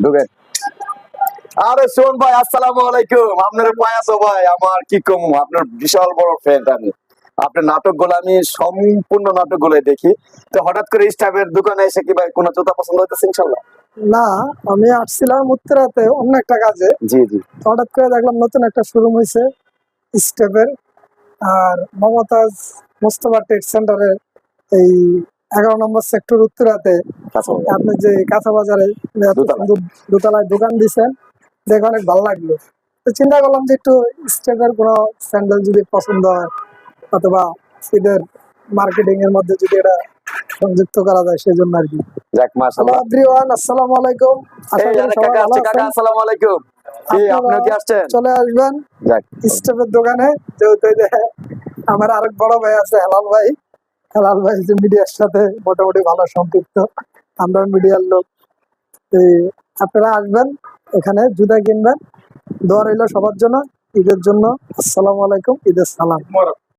ঢুকেন। আরে শোন ভাই, আসসালামু আলাইকুম। আপনার পায়াস ভাই, আমার কি কম, আপনার বিশাল বড় ফ্যান আমি। আপনার নাটকগুলো আমি সম্পূর্ণ নাটকগুলোই দেখি। তো হঠাৎ করে স্টাফের দোকানে এসে কি ভাই কোনো জুতা পছন্দ হইতেছে ইনশাআল্লাহ? না, আমি আসছিলাম উত্তরাতে অন্য একটা কাজে। জি জি। তো হঠাৎ করে দেখলাম নতুন একটা শোরুম হয়েছে স্টেপের, আর মমতাজ মোস্তফা ট্রেড সেন্টারের এই 11 নম্বর সেক্টর উত্তরাতে আচ্ছা আপনি যে কাঁচা বাজারে এত দোতলায়। সুন্দর দোতলায় দোকান দিয়েছেন, দেখে অনেক ভালো লাগলো। তো চিন্তা করলাম যে একটু স্টেপের কোনো স্যান্ডেল যদি পছন্দ হয় অথবা ঈদের মার্কেটিং এর মধ্যে যদি এটা সংযুক্ত করা যায় সেই জন্য আর কি। যাক হ্যালো মাশাআল্লাহ। এভরিওয়ান, আসসালামু আলাইকুম। আশা এই করি আরে সবাই কাকা ভালো আসছে, কাকা আছেন। আসসালামু আলাইকুম। কি আপনারা আপনিও কি আসছেন? চলে আসবেন যাক। স্টেপের দোকানে, যেহেতু এই যে আমার আরেক বড় ভাই আছে হেলাল ভাই। হেলাল ভাই যে মিডিয়ার সাথে মোটামুটি ভালো সম্পৃক্ত, আমরা মিডিয়ার লোক। এই আপনারা আসবেন, এখানে জুতা কিনবেন। দোয়া রইল সবার জন্য, ঈদের জন্য। আসসালামু আলাইকুম, ঈদের সালাম।